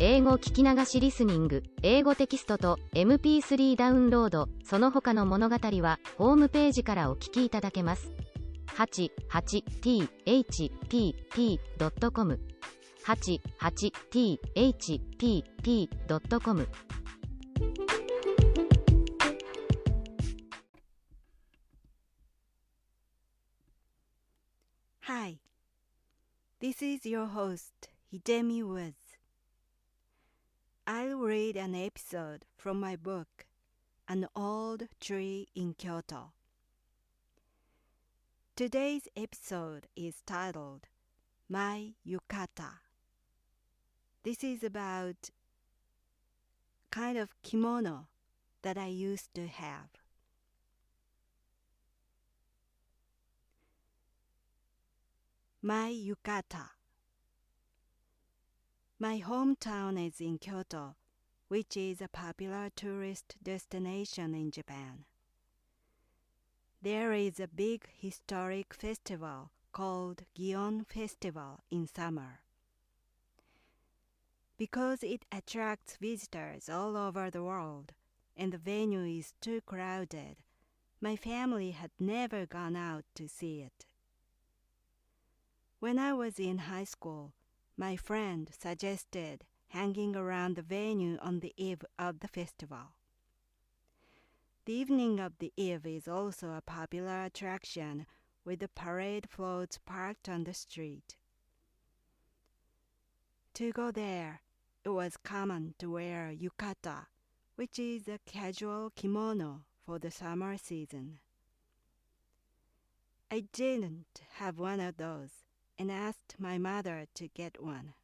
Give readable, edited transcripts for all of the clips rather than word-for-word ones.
英語聞き流しリスニング、英語テキストと MP3 ダウンロード、その他の物語はホームページからお聞きいただけます。88thpp.com 88thpp.com Hi, this is your host, Hidemi Woods. I'll read an episode from my book, An Old Tree in Kyoto. Today's episode is titled, My Yukata. This is about kind of kimono that I used to have. My yukata. My hometown is in Kyoto, which is a popular tourist destination in Japan. There is a big historic festival called Gion Festival in summer. Because it attracts visitors all over the world and the venue is too crowded, my family had never gone out to see it. When I was in high school, my friend suggested hanging around the venue on the eve of the festival. The evening of the eve is also a popular attraction with the parade floats parked on the street. To go there, it was common to wear yukata, which is a casual kimono for the summer season. I didn't have one of those and asked my mother to get one.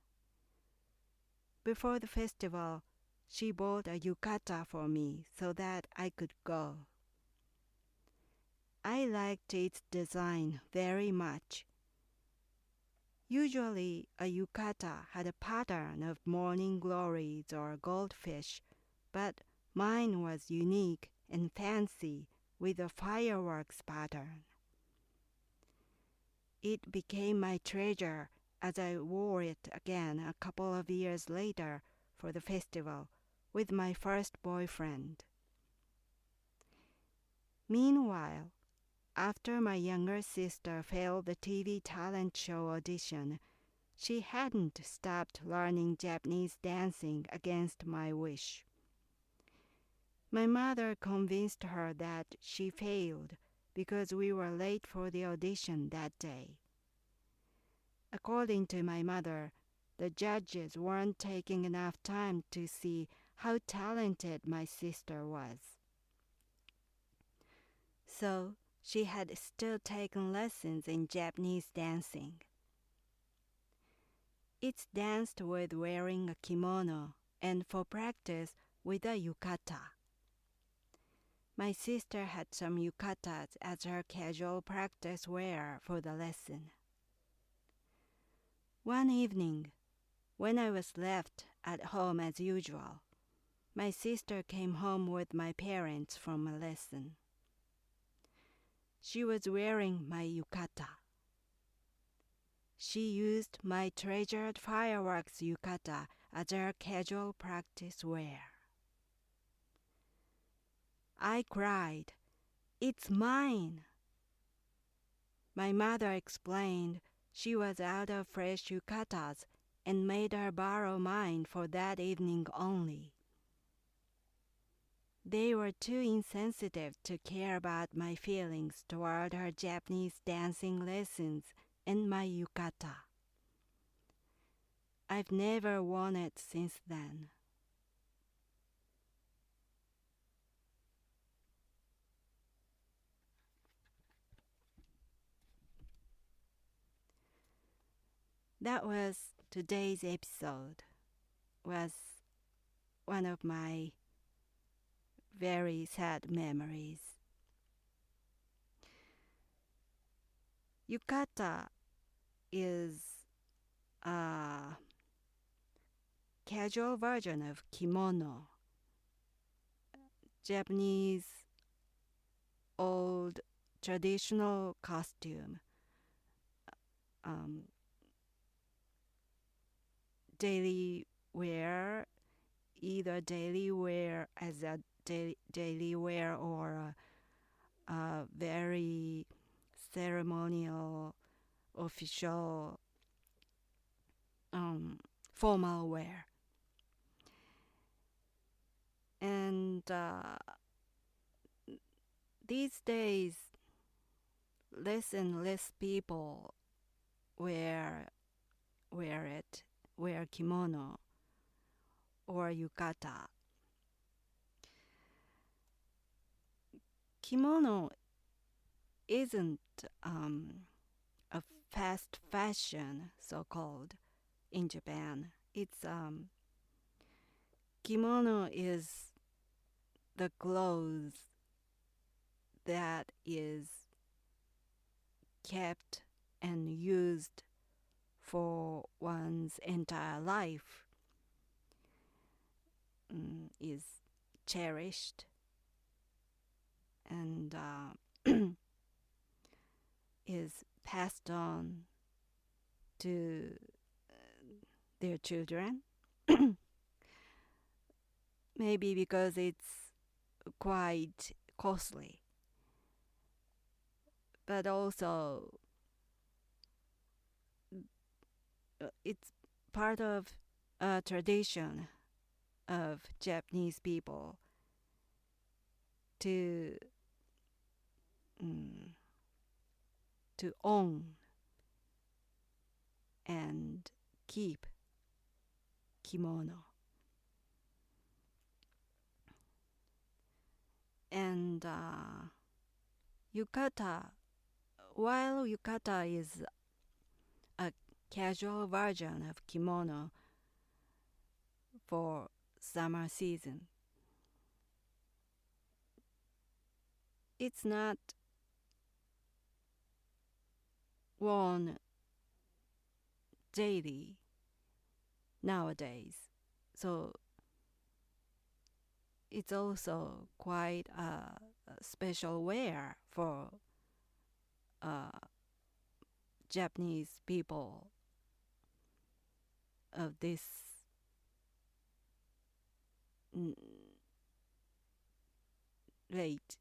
Before the festival, she bought a yukata for me so that I could go. I liked its design very much. Usually, a yukata had a pattern of morning glories or goldfish, but mine was unique and fancy with a fireworks pattern. It became my treasure as I wore it again a couple of years later for the festival with my first boyfriend. Meanwhile, after my younger sister failed the TV talent show audition, she hadn't stopped learning Japanese dancing against my wish. My mother convinced her that she failed because we were late for the audition that day. According to my mother, the judges weren't taking enough time to see how talented my sister was. So, she had still taken lessons in Japanese dancing. It's danced with wearing a kimono and for practice with a yukata. My sister had some yukatas as her casual practice wear for the lesson. One evening, when I was left at home as usual, my sister came home with my parents from a lesson. She was wearing my yukata. She used my treasured fireworks yukata as her casual practice wear. I cried, "It's mine!" My mother explained she was out of fresh yukatas and made her borrow mine for that evening only. They were too insensitive to care about my feelings toward her Japanese dancing lessons and my yukata. I've never worn it since then. That was today's episode. Was one of my very sad memories. Yukata is a casual version of kimono, Japanese old traditional costume. Daily wear, either daily wear as a daily wear or a very ceremonial, official, formal wear. And these days, less and less people wear kimono or yukata. Kimono isn't a fast fashion, so-called, in Japan. It's kimono is the clothes that is kept and used for one's entire life, is cherished and is passed on to their children. Maybe because it's quite costly, but also it's part of a tradition of Japanese people to own and keep kimono. And yukata, while yukata is a casual version of kimono for summer season, it's not worn daily nowadays. So it's also quite a special wear for Japanese people of this late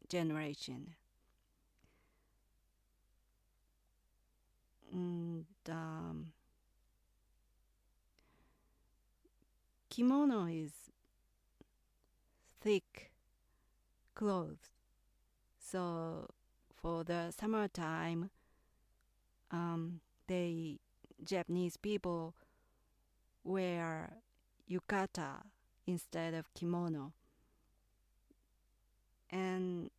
generation. And kimono is thick clothes, so for the summertime, Japanese people wear yukata instead of kimono, and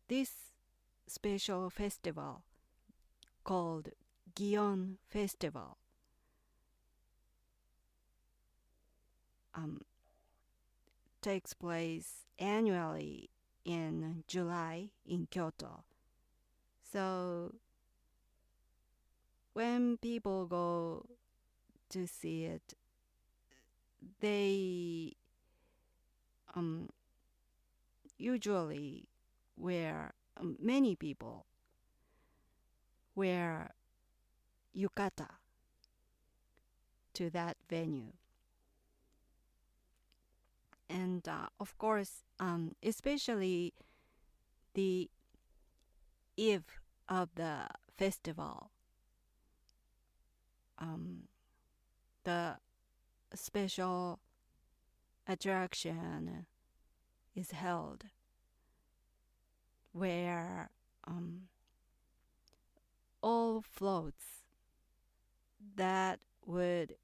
this special festival called Gion Festival takes place annually in July in Kyoto. So when people go to see it, they usually many people wear yukata to that venue. And of course, especially the eve of the festival, the special attraction is held where all floats that would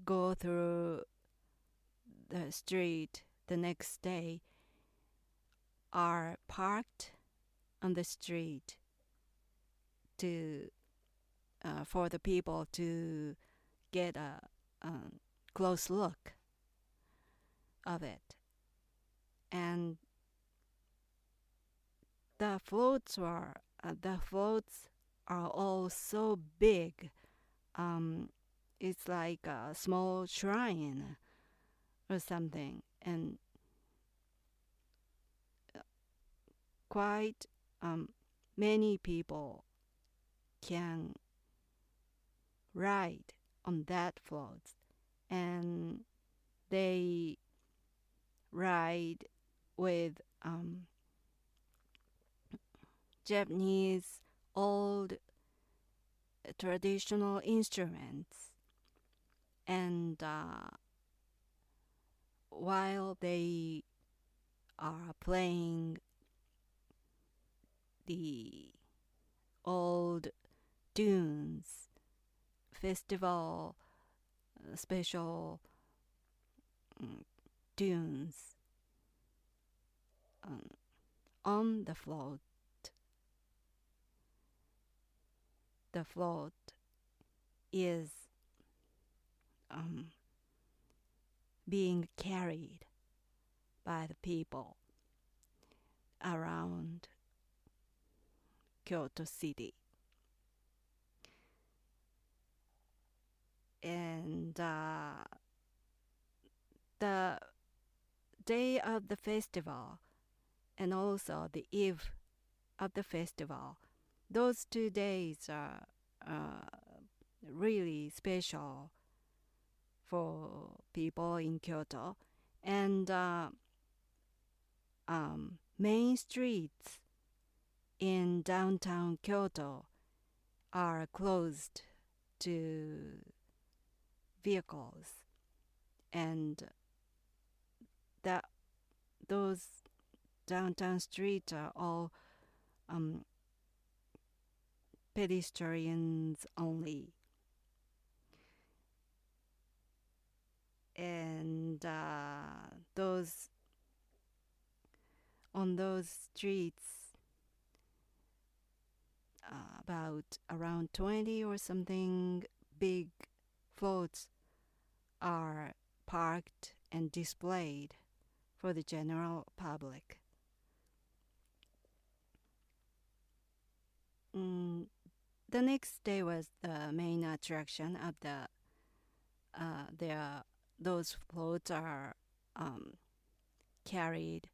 go through the street the next day are parked on the street to for the people to get a close look of it. And the floats are all so big. It's like a small shrine or something, and quite many people can ride on that float, and they ride with Japanese old traditional instruments, and while they are playing the old tunes, festival special tunes on the float. The float is being carried by the people around Kyoto City. And the day of the festival and also the eve of the festival, those 2 days are really special for people in Kyoto. And main streets in downtown Kyoto are closed to vehicles, and those downtown streets are all pedestrians only. And on those streets, about around 20 or something big floats are parked and displayed for the general public. The next day was the main attraction of those floats are carried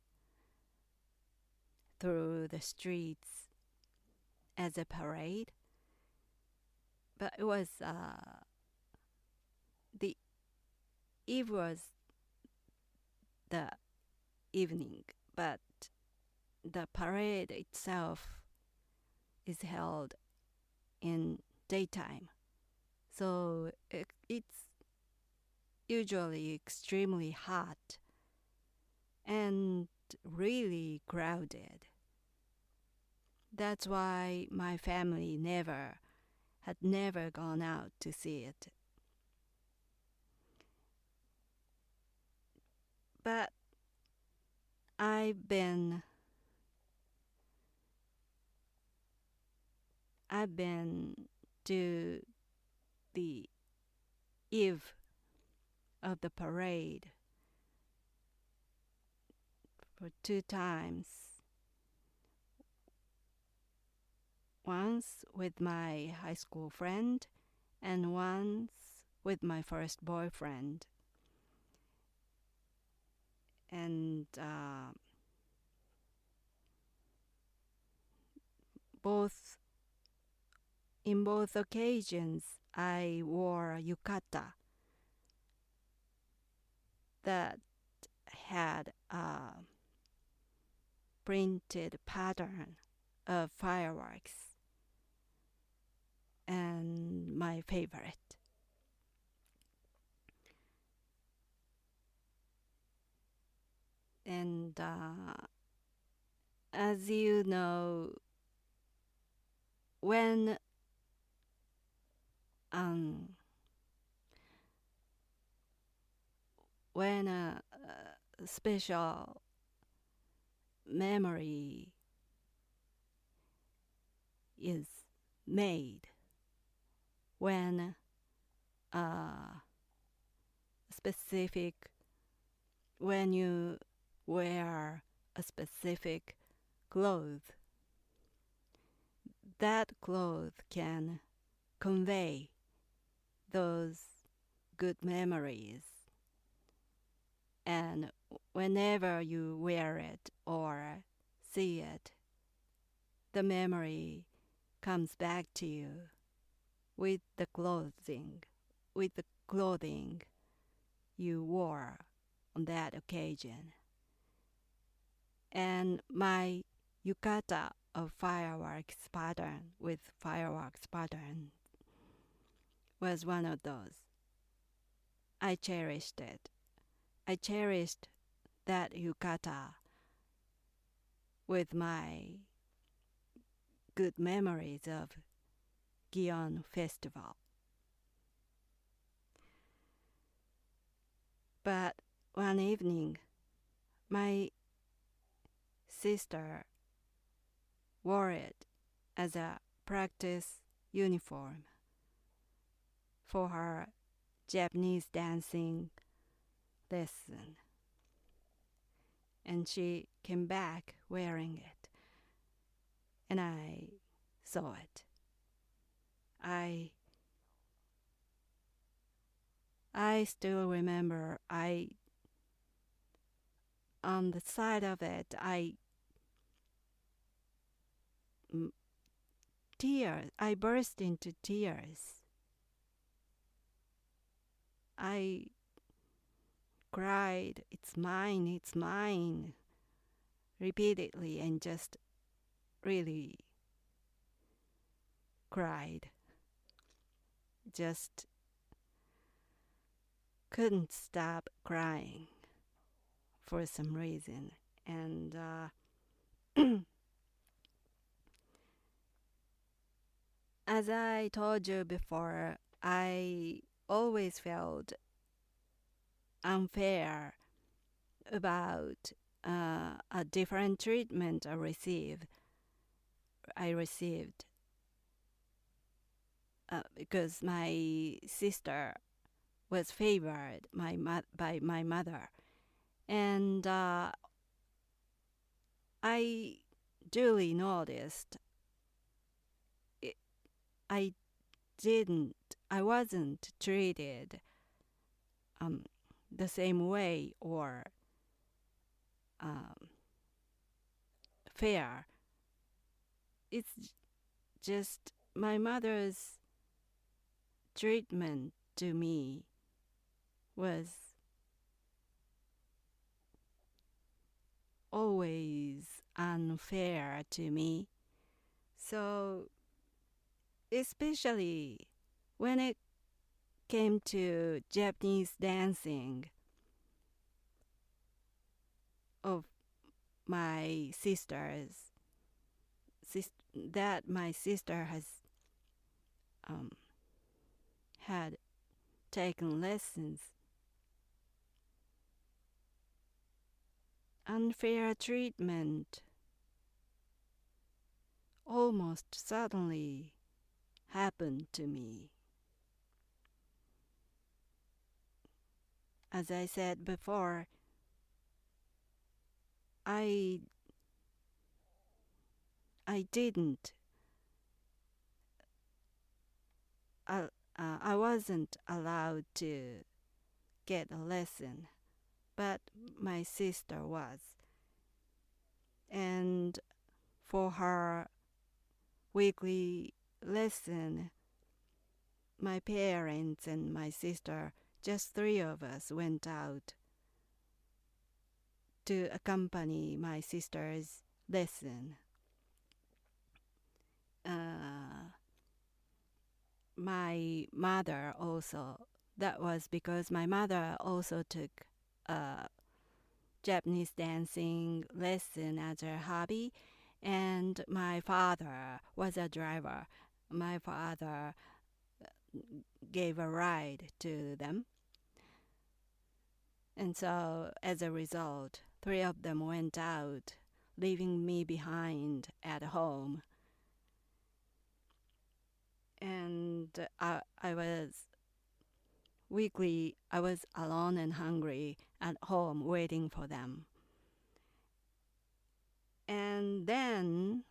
through the streets as a parade. But it was the eve was the evening, but the parade itself is held in daytime, so it's usually extremely hot and really crowded. That's why my family had never gone out to see it. But I've been to the eve of the parade for 2 times. Once with my high school friend and once with my first boyfriend. And in both occasions, I wore a yukata that had a printed pattern of fireworks, and my favorite. And as you know, when a special memory is made, when when you wear a specific cloth, that cloth can convey those good memories. And whenever you wear it or see it, the memory comes back to you with the clothing you wore on that occasion. And my yukata of fireworks pattern was one of those. I cherished it. I cherished that yukata with my good memories of Gion Festival. But one evening, my sister wore it as a practice uniform for her Japanese dancing lesson. And she came back wearing it. And I saw it. I still remember on the side of it, I burst into tears. I cried, "It's mine," repeatedly, and just really cried. Just couldn't stop crying for some reason. And as I told you before, I always felt unfair about a different treatment I received because my sister was favored by my mother. And I duly noticed I wasn't treated the same way or fair. It's just my mother's treatment to me was always unfair to me. So especially when it came to Japanese dancing of my sisters, that my sister has had taken lessons. Unfair treatment almost suddenly happened to me. As I said before, I wasn't allowed to get a lesson, but my sister was. And for her weekly lesson, my parents and my sister, just three of us, went out to accompany my sister's lesson. My mother also, that was because my mother also took a Japanese dancing lesson as her hobby, and my father was a driver. My father gave a ride to them. And so, as a result, three of them went out, leaving me behind at home. And I was alone and hungry at home waiting for them. And then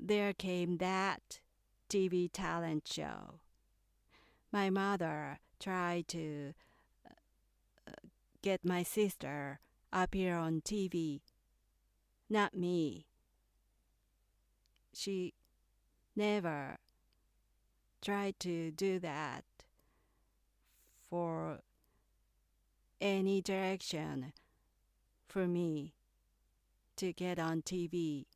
there came that TV talent show. My mother tried to get my sister appear on TV, not me. she never tried to do that for any direction for me to get on TV.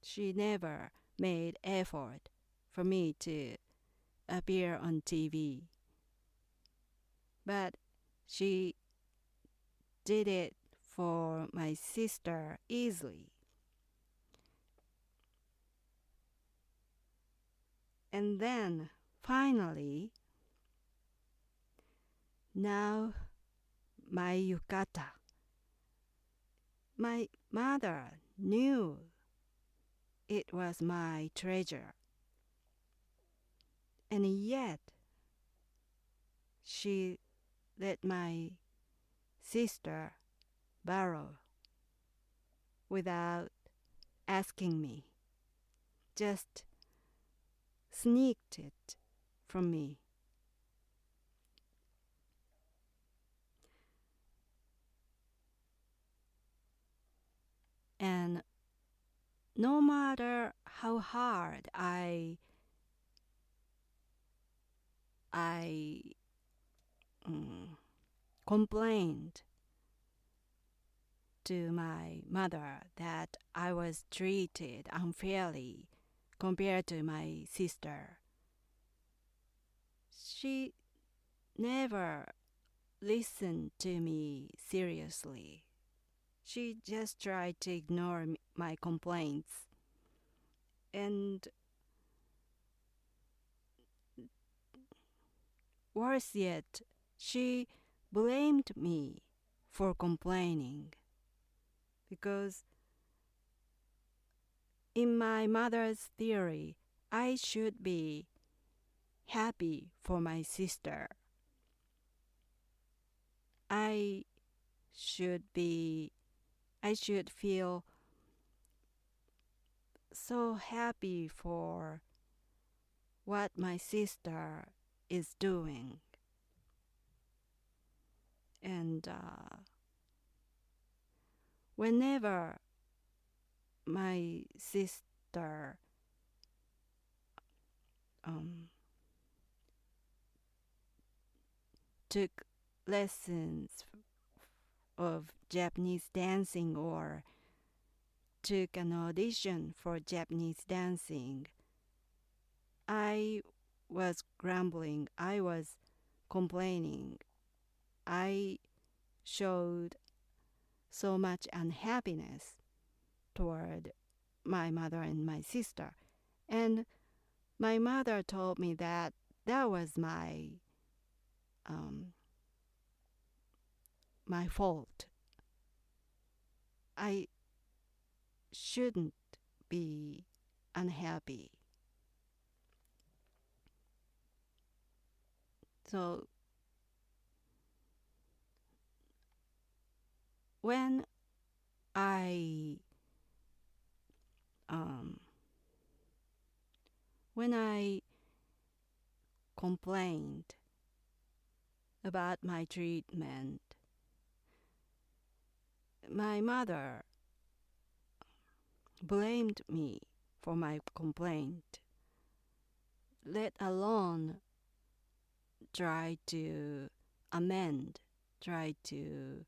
She never made effort for me to appear on TV. But she did it for my sister easily. And then finally, now my yukata. My mother knew it was my treasure. And yet, she let my sister borrow without asking me. Just sneaked it from me. And no matter how hard I complained to my mother that I was treated unfairly compared to my sister, she never listened to me seriously. She just tried to ignore my complaints. And worse yet, she blamed me for complaining, because in my mother's theory, I should be happy for my sister. I should feel so happy for what my sister is doing. And whenever my sister took lessons of Japanese dancing or took an audition for Japanese dancing, I was grumbling, I was complaining, I showed so much unhappiness toward my mother and my sister. And my mother told me that that was my fault. I shouldn't be unhappy. So when I complained about my treatment, my mother blamed me for my complaint, let alone try to amend, try to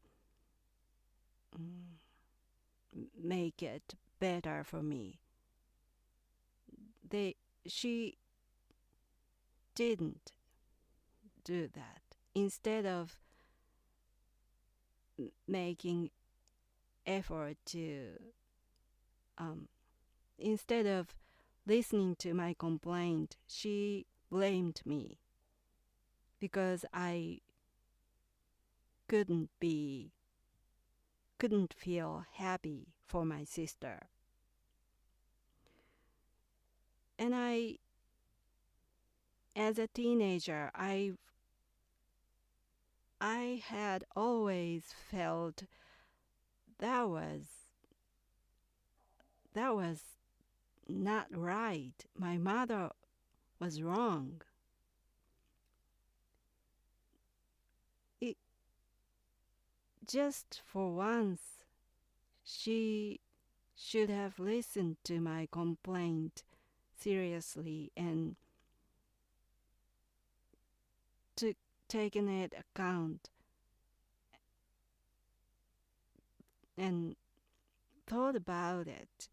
make it better for me. She didn't do that. Instead of making effort to, instead of listening to my complaint, she blamed me because I couldn't feel happy for my sister. And as a teenager, I had always felt that was not right. My mother was wrong. Just for once, She should have listened to my complaint seriously and taken it account and thought about it,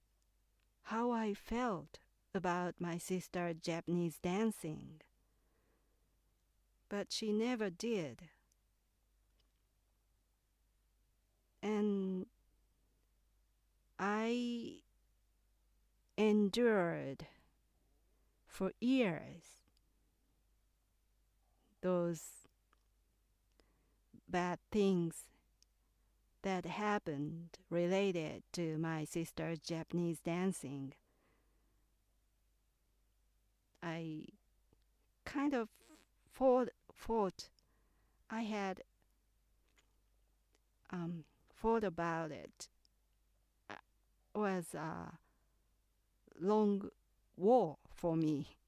how I felt about my sister's Japanese dancing. But she never did. And I endured for years those bad things that happened related to my sister's Japanese dancing. I kind of thought I had thought about it. It was a long war for me.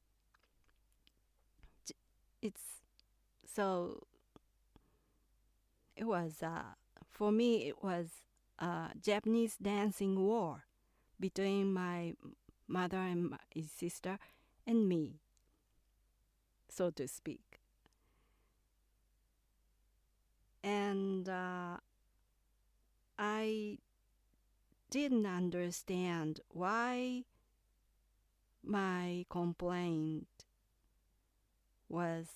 It was for me it was a Japanese dancing war between my mother and my sister and me, so to speak. And I didn't understand why my complaint was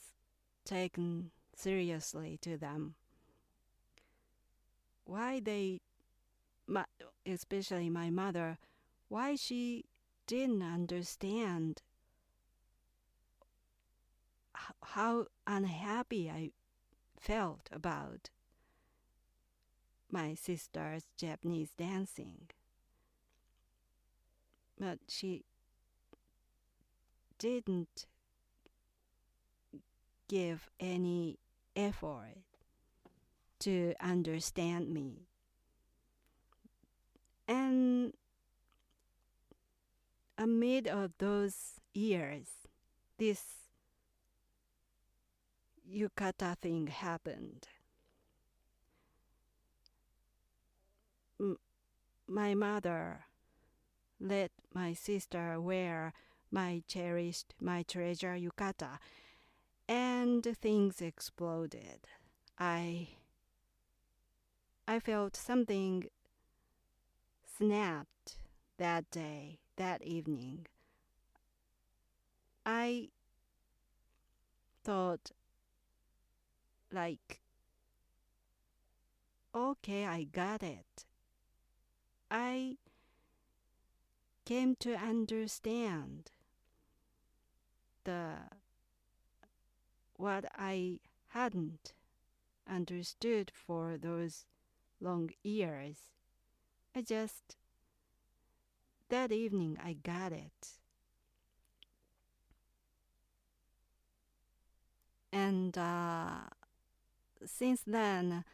taken seriously to them. Why they, especially my mother, why she didn't understand how unhappy I felt about my sister's Japanese dancing. But she didn't give any effort to understand me. And amid of those years, this yukata thing happened. My mother let my sister wear my treasure yukata, and things exploded. I felt something snapped that day, that evening. I thought, like, okay, I got it. I came to understand what I hadn't understood for those long years. That evening I got it. And since then,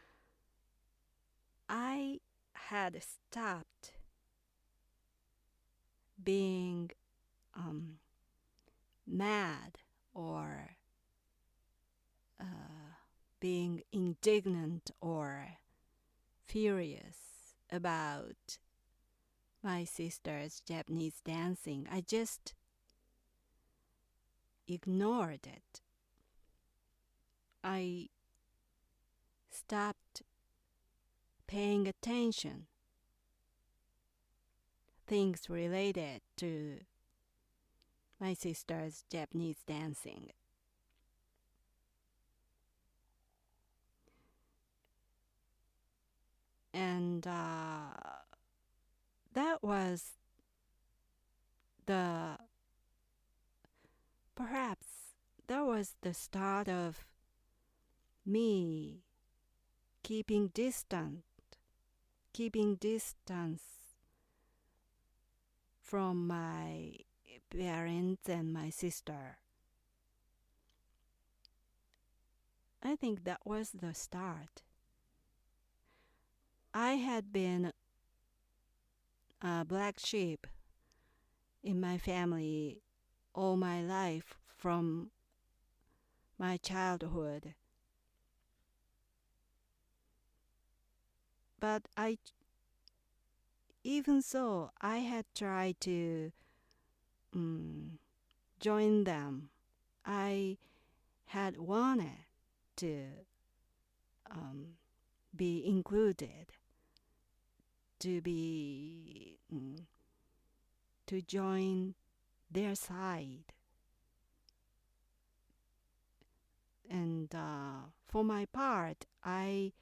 I had stopped being mad or being indignant or furious about my sister's Japanese dancing. I just ignored it. I stopped paying attention. Things related to my sister's Japanese dancing. And that was perhaps that was the start of me keeping distance from my parents and my sister. I think that was the start. I had been a black sheep in my family all my life from my childhood. But I even so, I had tried to join them. I had wanted to be included, to be to join their side. And for my part, I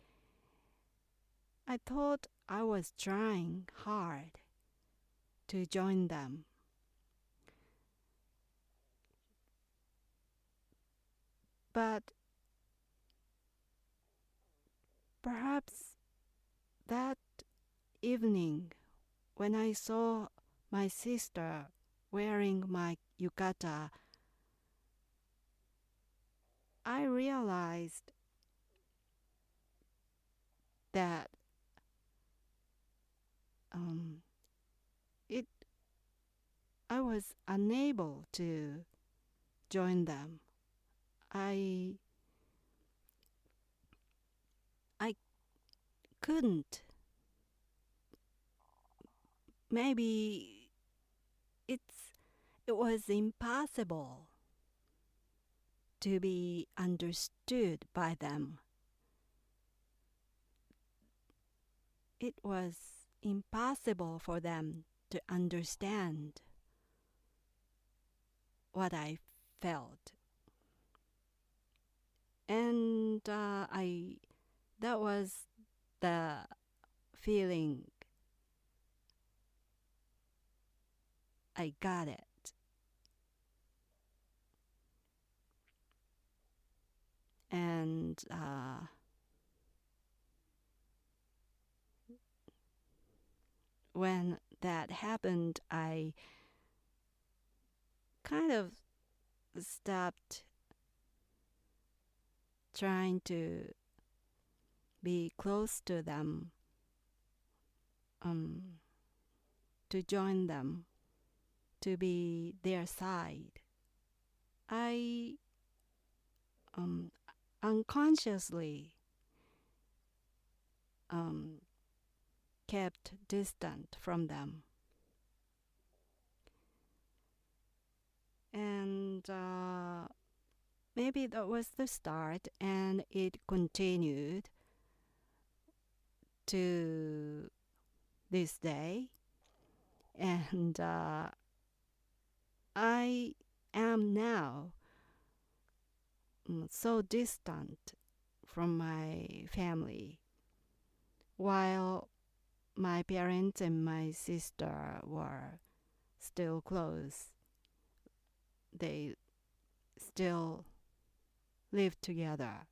thought I was trying hard to join them. But perhaps that evening, when I saw my sister wearing my yukata, I realized that I was unable to join them. I couldn't. Maybe it was impossible to be understood by them. It was impossible for them to understand what I felt. And that was the feeling I got it. And when that happened, I kind of stopped trying to be close to them, to join them, to be their side. I unconsciously kept distant from them. And maybe that was the start, and it continued to this day. And I am now so distant from my family, while my parents and my sister were still close. They still live together.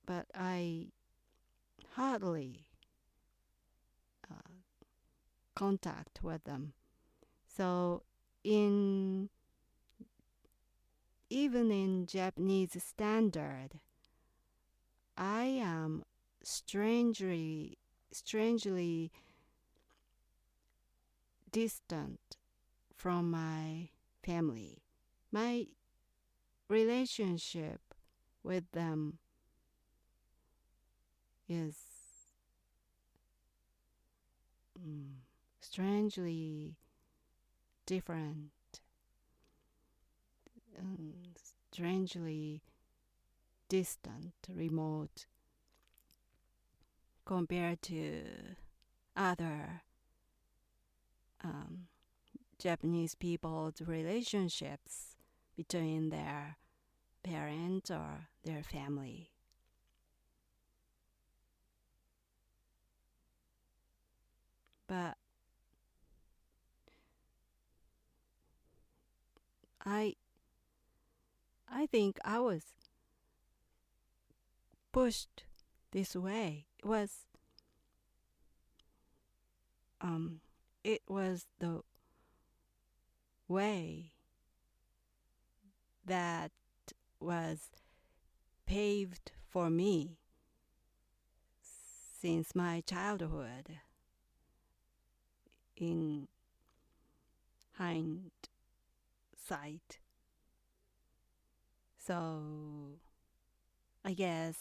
But I hardly contact with them. So even in Japanese standard, I am strangely distant from my family. My relationship with them is strangely different, strangely distant, remote, compared to other Japanese people's relationships between their parents or their family. But I think I was pushed this way. It was the way that was paved for me since my childhood. In hindsight. So I guess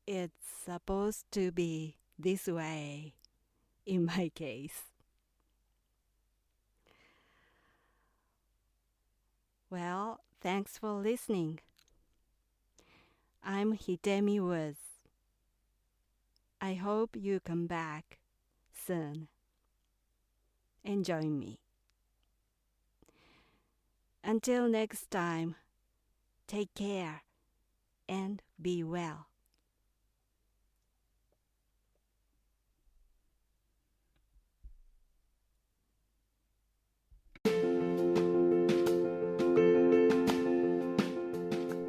it's supposed to be this way in my case. Well, thanks for listening. I'm Hidemi Woods. I hope you come back soon and join me. Until next time, take care and be well.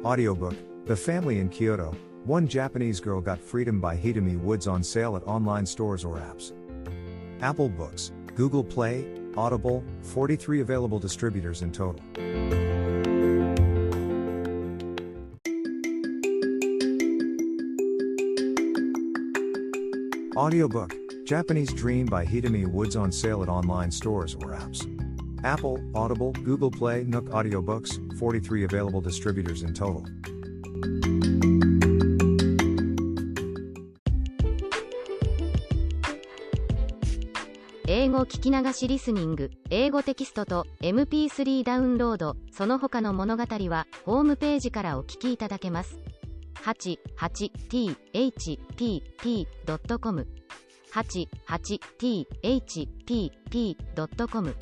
Audiobook, The Family in Kyoto, One Japanese Girl Got Freedom by Hidemi Woods on sale at online stores or apps. Apple Books, Google Play, Audible, 43 available distributors in total. Audiobook, Japanese Dream by Hidemi Woods on sale at online stores or apps. Apple, Audible, Google Play, Nook Audiobooks, 43 available distributors in total. 英語聞き流しリスニング、英語テキストと MP3 ダウンロード、その他の物語はホームページからお聞きいただけます。88thpp.com 88thpp.com